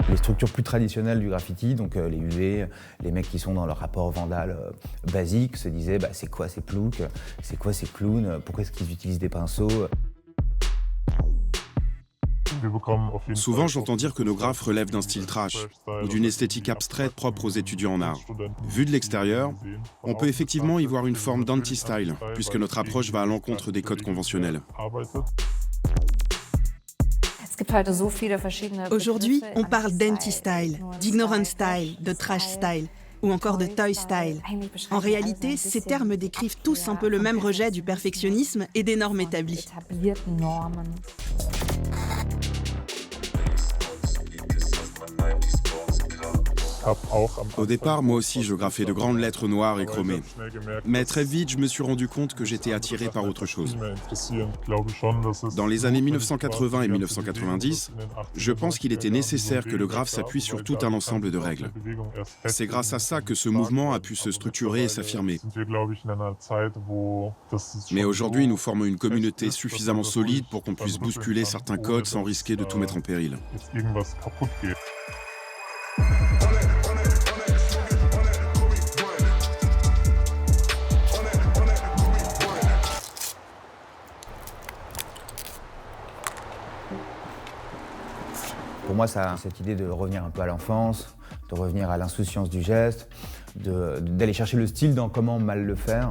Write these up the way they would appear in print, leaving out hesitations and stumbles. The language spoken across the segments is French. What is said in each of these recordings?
Les structures plus traditionnelles du graffiti, donc les UV, les mecs qui sont dans leur rapport vandal basique, se disaient c'est quoi ces ploucs, c'est quoi ces clowns, pourquoi est-ce qu'ils utilisent des pinceaux. Souvent, j'entends dire que nos graphes relèvent d'un style trash ou d'une esthétique abstraite propre aux étudiants en art. Vu de l'extérieur, on peut effectivement y voir une forme d'anti-style, puisque notre approche va à l'encontre des codes conventionnels. Aujourd'hui, on parle d'anti-style, d'ignorant style, de trash style ou encore de toy style. En réalité, ces termes décrivent tous un peu le même rejet du perfectionnisme et des normes établies. Au départ, moi aussi, je graffais de grandes lettres noires et chromées. Mais très vite, je me suis rendu compte que j'étais attiré par autre chose. Dans les années 1980 et 1990, je pense qu'il était nécessaire que le graphe s'appuie sur tout un ensemble de règles. C'est grâce à ça que ce mouvement a pu se structurer et s'affirmer. Mais aujourd'hui, nous formons une communauté suffisamment solide pour qu'on puisse bousculer certains codes sans risquer de tout mettre en péril. Pour moi, ça a cette idée de revenir un peu à l'enfance, de revenir à l'insouciance du geste, d'aller chercher le style dans comment mal le faire.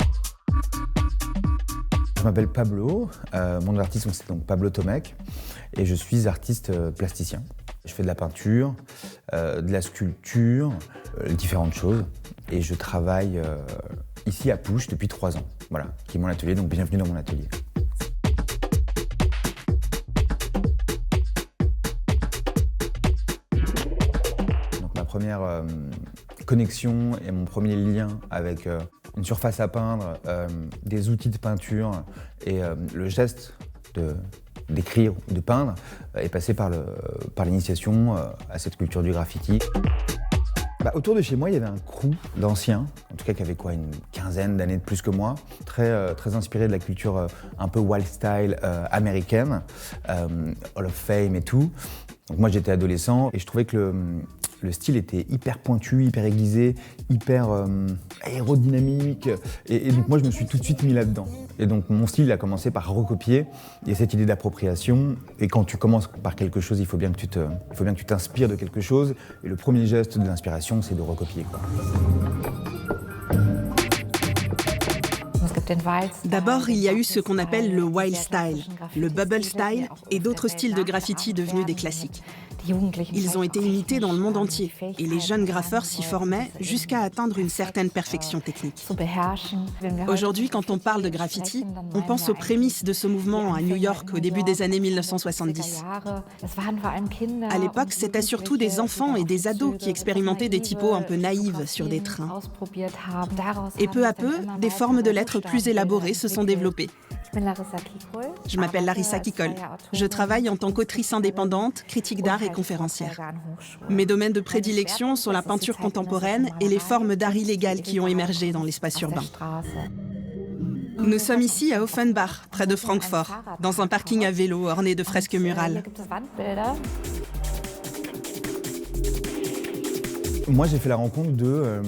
Je m'appelle Pablo, mon nom d'artiste c'est donc Pablo Tomek et je suis artiste plasticien. Je fais de la peinture, de la sculpture, différentes choses et je travaille ici à Pouche depuis 3 ans, voilà, qui est mon atelier, donc bienvenue dans mon atelier. Ma première connexion et mon premier lien avec une surface à peindre, des outils de peinture et le geste d'écrire ou de peindre est passé par l'initiation à cette culture du graffiti. Autour de chez moi, il y avait un crew d'anciens, en tout cas qui avait une quinzaine d'années de plus que moi, très inspiré de la culture un peu wild style américaine, Hall of Fame et tout. Donc moi j'étais adolescent et je trouvais que le style était hyper pointu, hyper aiguisé, hyper aérodynamique. Et donc moi je me suis tout de suite mis là-dedans. Et donc mon style a commencé par recopier. Il y a cette idée d'appropriation. Et quand tu commences par quelque chose, il faut bien que tu t'inspires de quelque chose. Et le premier geste de l'inspiration, c'est de recopier, quoi. D'abord, il y a eu ce qu'on appelle le wild style, le bubble style et d'autres styles de graffiti devenus des classiques. Ils ont été imités dans le monde entier et les jeunes graffeurs s'y formaient jusqu'à atteindre une certaine perfection technique. Aujourd'hui, quand on parle de graffiti, on pense aux prémices de ce mouvement à New York au début des années 1970. À l'époque, c'était surtout des enfants et des ados qui expérimentaient des typos un peu naïves sur des trains. Et peu à peu, des formes de lettres plus élaborées se sont développées. Je m'appelle Larissa Kikol. Je travaille en tant qu'autrice indépendante, critique d'art et conférencière. Mes domaines de prédilection sont la peinture contemporaine et les formes d'art illégal qui ont émergé dans l'espace urbain. Nous sommes ici à Offenbach, près de Francfort, dans un parking à vélo orné de fresques murales. Moi, j'ai fait la rencontre de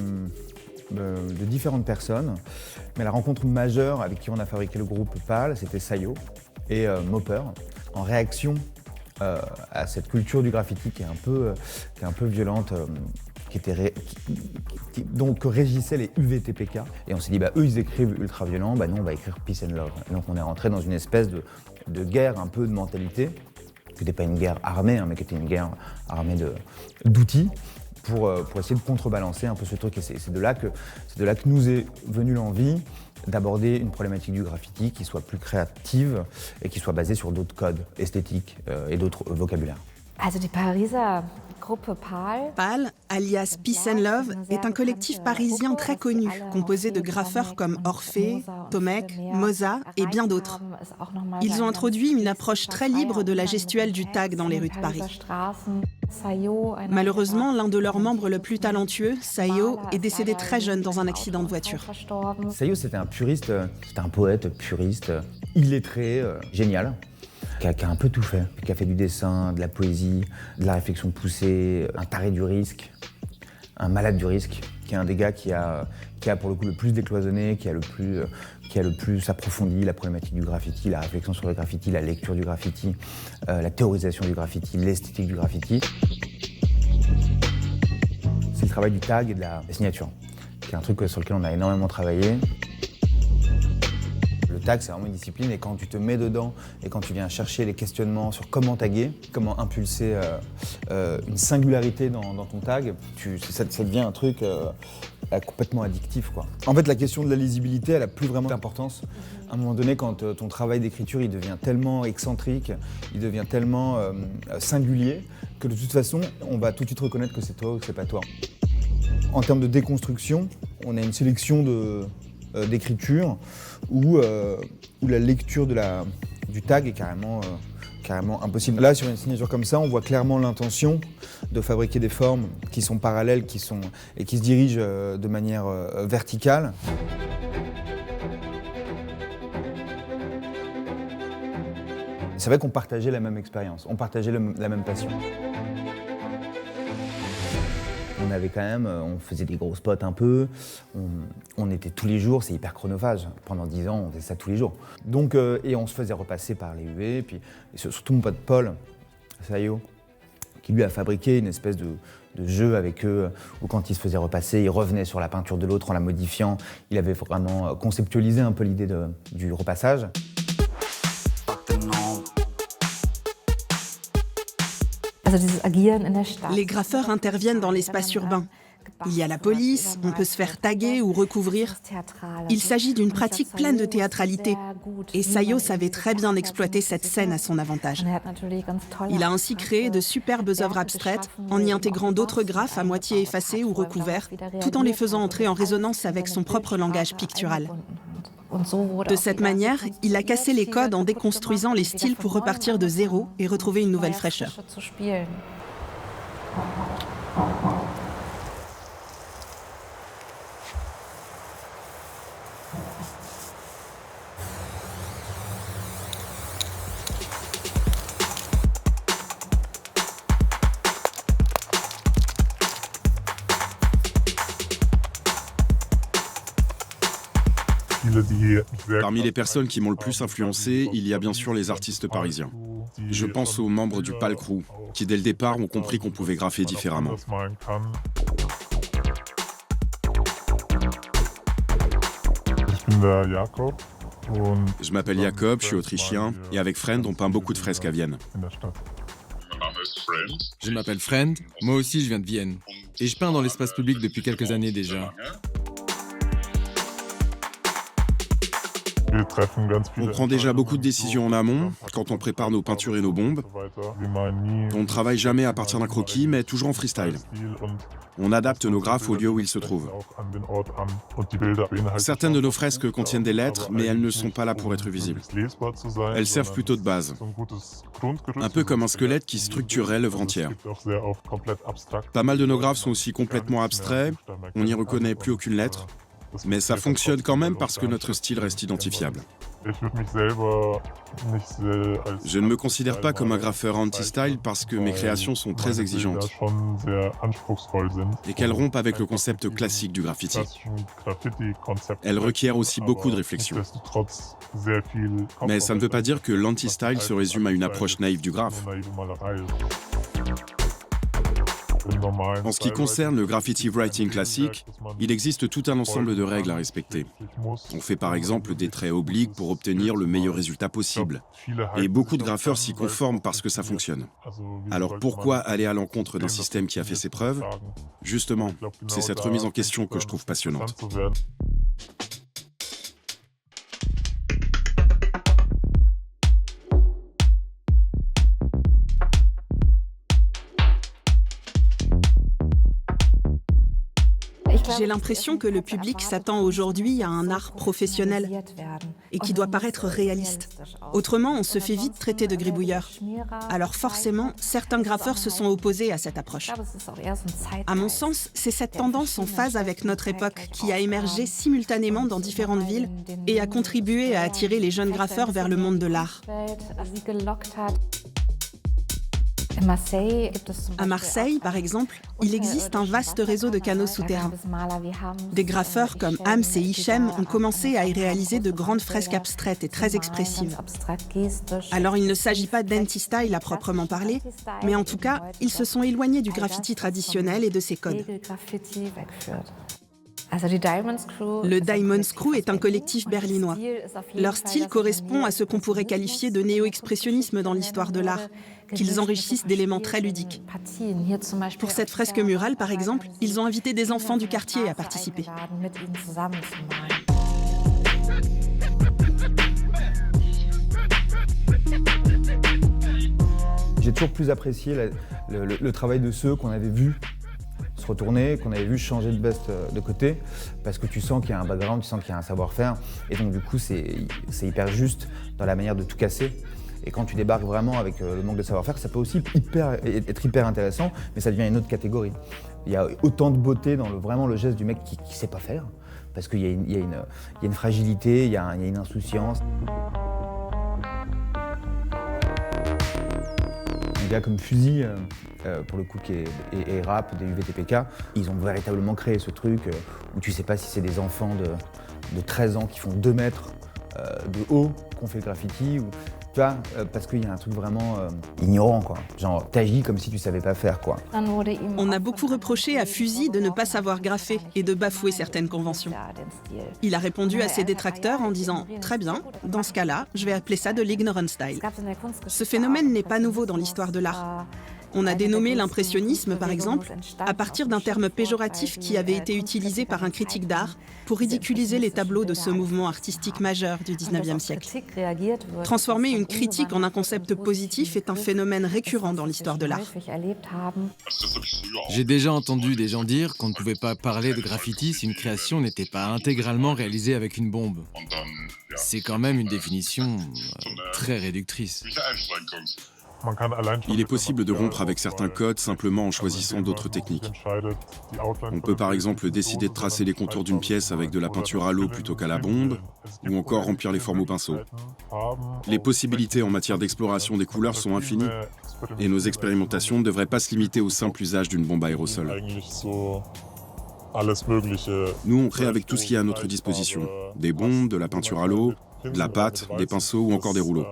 différentes personnes, mais la rencontre majeure avec qui on a fabriqué le groupe PAL, c'était Sayo et Mopper, en réaction à cette culture du graffiti qui est un peu violente, donc régissaient les UVTPK. Et on s'est dit, eux ils écrivent ultra violent, nous on va écrire Peace and Love. Et donc on est rentré dans une espèce de guerre un peu de mentalité, qui n'était pas une guerre armée, mais qui était une guerre armée d'outils. Pour essayer de contrebalancer un peu ce truc. Et c'est de là que nous est venue l'envie d'aborder une problématique du graffiti qui soit plus créative et qui soit basée sur d'autres codes esthétiques et d'autres vocabulaires. PAL, alias Peace and Love, est un collectif parisien très connu, composé de graffeurs comme Orphée, Tomek, Moza et bien d'autres. Ils ont introduit une approche très libre de la gestuelle du tag dans les rues de Paris. Malheureusement, l'un de leurs membres le plus talentueux, Sayo, est décédé très jeune dans un accident de voiture. Sayo, c'était un puriste, c'était un poète puriste, illettré, génial. qui a un peu tout fait, qui a fait du dessin, de la poésie, de la réflexion poussée, un taré du risque, un malade du risque, qui est un des gars qui a pour le coup le plus décloisonné, qui a le plus approfondi la problématique du graffiti, la réflexion sur le graffiti, la lecture du graffiti, la théorisation du graffiti, l'esthétique du graffiti. C'est le travail du tag et de la signature, qui est un truc sur lequel on a énormément travaillé. Le tag, c'est vraiment une discipline, et quand tu te mets dedans et quand tu viens chercher les questionnements sur comment taguer, comment impulser une singularité dans ton tag, ça devient un truc complètement addictif, quoi. En fait, la question de la lisibilité, elle a plus vraiment d'importance. À un moment donné, quand ton travail d'écriture, il devient tellement excentrique, il devient tellement singulier, que de toute façon, on va tout de suite reconnaître que c'est toi ou que c'est pas toi. En termes de déconstruction, on a une sélection d'écriture où la lecture du tag est carrément impossible. Là, sur une signature comme ça, on voit clairement l'intention de fabriquer des formes qui sont parallèles et qui se dirigent de manière verticale. C'est vrai qu'on partageait la même expérience, on partageait la même passion. On avait quand même, on faisait des gros spots un peu, on était tous les jours, c'est hyper chronophage. Pendant 10 ans, on faisait ça tous les jours. Donc, et on se faisait repasser par les UV, puis et surtout mon pote Paul Sayo, qui lui a fabriqué une espèce de jeu avec eux, où quand il se faisait repasser, il revenait sur la peinture de l'autre en la modifiant. Il avait vraiment conceptualisé un peu l'idée du repassage. Les graffeurs interviennent dans l'espace urbain. Il y a la police, on peut se faire taguer ou recouvrir. Il s'agit d'une pratique pleine de théâtralité. Et Sayo savait très bien exploiter cette scène à son avantage. Il a ainsi créé de superbes œuvres abstraites en y intégrant d'autres graphes à moitié effacés ou recouverts, tout en les faisant entrer en résonance avec son propre langage pictural. De cette manière, il a cassé les codes en déconstruisant les styles pour repartir de zéro et retrouver une nouvelle fraîcheur. Parmi les personnes qui m'ont le plus influencé, il y a bien sûr les artistes parisiens. Je pense aux membres du Pal Crew, qui dès le départ ont compris qu'on pouvait graffer différemment. Je m'appelle Jacob, je suis autrichien, et avec Friend, on peint beaucoup de fresques à Vienne. Je m'appelle Friend, moi aussi je viens de Vienne, et je peins dans l'espace public depuis quelques années déjà. On prend déjà beaucoup de décisions en amont, quand on prépare nos peintures et nos bombes. On ne travaille jamais à partir d'un croquis, mais toujours en freestyle. On adapte nos graphes au lieu où ils se trouvent. Certaines de nos fresques contiennent des lettres, mais elles ne sont pas là pour être visibles. Elles servent plutôt de base. Un peu comme un squelette qui structurerait l'œuvre entière. Pas mal de nos graphes sont aussi complètement abstraits, on n'y reconnaît plus aucune lettre. Mais ça fonctionne quand même parce que notre style reste identifiable. Je ne me considère pas comme un graffeur anti-style parce que mes créations sont très exigeantes et qu'elles rompent avec le concept classique du graffiti. Elles requièrent aussi beaucoup de réflexion. Mais ça ne veut pas dire que l'anti-style se résume à une approche naïve du graphe. En ce qui concerne le graffiti writing classique, il existe tout un ensemble de règles à respecter. On fait par exemple des traits obliques pour obtenir le meilleur résultat possible. Et beaucoup de graffeurs s'y conforment parce que ça fonctionne. Alors pourquoi aller à l'encontre d'un système qui a fait ses preuves? Justement, c'est cette remise en question que je trouve passionnante. J'ai l'impression que le public s'attend aujourd'hui à un art professionnel et qui doit paraître réaliste. Autrement, on se fait vite traiter de gribouilleur. Alors forcément, certains graffeurs se sont opposés à cette approche. À mon sens, c'est cette tendance en phase avec notre époque qui a émergé simultanément dans différentes villes et a contribué à attirer les jeunes graffeurs vers le monde de l'art. À Marseille, par exemple, il existe un vaste réseau de canaux souterrains. Des graffeurs comme Hams et Hichem ont commencé à y réaliser de grandes fresques abstraites et très expressives. Alors il ne s'agit pas d'anti-style à proprement parler, mais en tout cas, ils se sont éloignés du graffiti traditionnel et de ses codes. Le Diamonds Crew est un collectif berlinois. Leur style correspond à ce qu'on pourrait qualifier de néo-expressionnisme dans l'histoire de l'art, qu'ils enrichissent d'éléments très ludiques. Pour cette fresque murale, par exemple, ils ont invité des enfants du quartier à participer. J'ai toujours plus apprécié le travail de ceux qu'on avait vus se retourner, qu'on avait vu changer de veste de côté, parce que tu sens qu'il y a un background, tu sens qu'il y a un savoir-faire, et donc du coup c'est hyper juste dans la manière de tout casser. Et quand tu débarques vraiment avec le manque de savoir-faire, ça peut aussi être hyper intéressant, mais ça devient une autre catégorie. Il y a autant de beauté dans vraiment le geste du mec qui sait pas faire, parce qu'il y a une fragilité, il y a une insouciance. Un gars comme Fusil, pour le coup, qui est rap, des UVTPK, ils ont véritablement créé ce truc où tu sais pas si c'est des enfants de 13 ans qui font 2 mètres de haut qu'on fait le graffiti, ou, tu vois, parce qu'il y a un truc vraiment ignorant, quoi. Genre, t'agis comme si tu savais pas faire, quoi. On a beaucoup reproché à Fusil de ne pas savoir graffer et de bafouer certaines conventions. Il a répondu à ses détracteurs en disant « Très bien, dans ce cas-là, je vais appeler ça de l'ignorant style ». Ce phénomène n'est pas nouveau dans l'histoire de l'art. On a dénommé l'impressionnisme, par exemple, à partir d'un terme péjoratif qui avait été utilisé par un critique d'art pour ridiculiser les tableaux de ce mouvement artistique majeur du XIXe siècle. Transformer une critique en un concept positif est un phénomène récurrent dans l'histoire de l'art. J'ai déjà entendu des gens dire qu'on ne pouvait pas parler de graffiti si une création n'était pas intégralement réalisée avec une bombe. C'est quand même une définition très réductrice. Il est possible de rompre avec certains codes simplement en choisissant d'autres techniques. On peut par exemple décider de tracer les contours d'une pièce avec de la peinture à l'eau plutôt qu'à la bombe, ou encore remplir les formes au pinceau. Les possibilités en matière d'exploration des couleurs sont infinies, et nos expérimentations ne devraient pas se limiter au simple usage d'une bombe à aérosol. Nous, on crée avec tout ce qui est à notre disposition. Des bombes, de la peinture à l'eau, de la pâte, des pinceaux ou encore des rouleaux.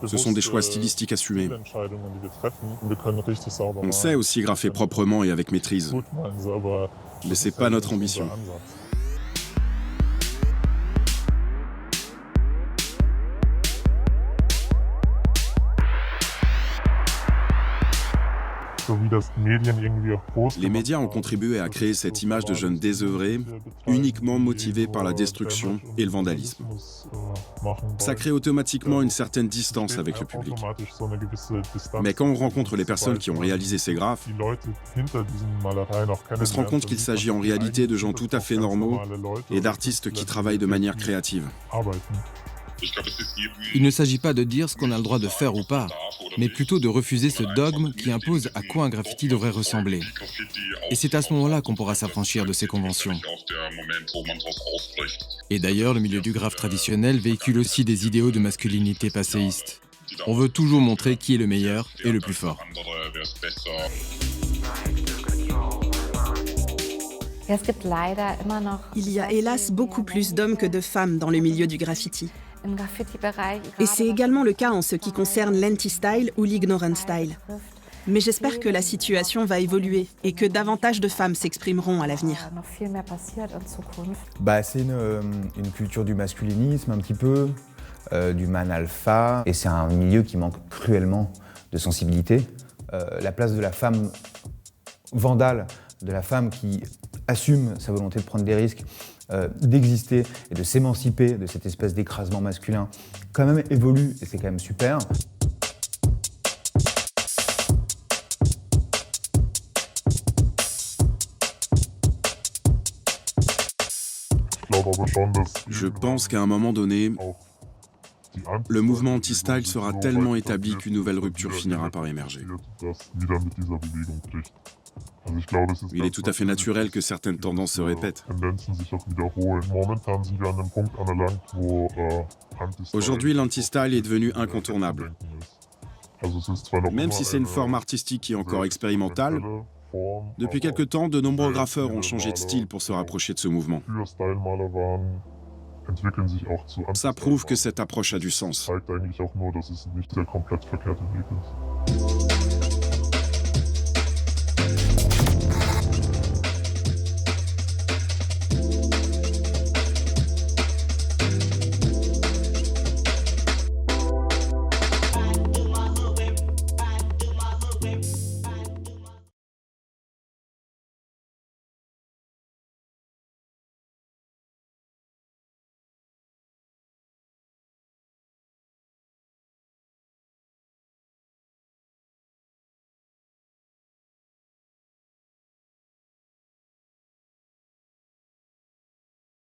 Ce sont des choix stylistiques assumés. On sait aussi graffer proprement et avec maîtrise, mais c'est pas notre ambition. Les médias ont contribué à créer cette image de jeunes désœuvrés, uniquement motivés par la destruction et le vandalisme. Ça crée automatiquement une certaine distance avec le public. Mais quand on rencontre les personnes qui ont réalisé ces graphes, on se rend compte qu'il s'agit en réalité de gens tout à fait normaux et d'artistes qui travaillent de manière créative. Il ne s'agit pas de dire ce qu'on a le droit de faire ou pas, mais plutôt de refuser ce dogme qui impose à quoi un graffiti devrait ressembler. Et c'est à ce moment-là qu'on pourra s'affranchir de ces conventions. Et d'ailleurs, le milieu du graphe traditionnel véhicule aussi des idéaux de masculinité passéiste. On veut toujours montrer qui est le meilleur et le plus fort. Il y a hélas beaucoup plus d'hommes que de femmes dans le milieu du graffiti. Et c'est également le cas en ce qui concerne l'anti-style ou l'ignorant style. Mais j'espère que la situation va évoluer et que davantage de femmes s'exprimeront à l'avenir. C'est une culture du masculinisme un petit peu, du man alpha, et c'est un milieu qui manque cruellement de sensibilité. La place de la femme vandale, de la femme qui assume sa volonté de prendre des risques, d'exister et de s'émanciper de cette espèce d'écrasement masculin, quand même évolue, et c'est quand même super. Je pense qu'à un moment donné, le mouvement anti-style sera tellement établi qu'une nouvelle rupture finira par émerger. Il est tout à fait naturel que certaines tendances se répètent. Aujourd'hui, l'anti-style est devenu incontournable. Même si c'est une forme artistique qui est encore expérimentale, depuis quelque temps, de nombreux graffeurs ont changé de style pour se rapprocher de ce mouvement. Ça prouve que cette approche a du sens.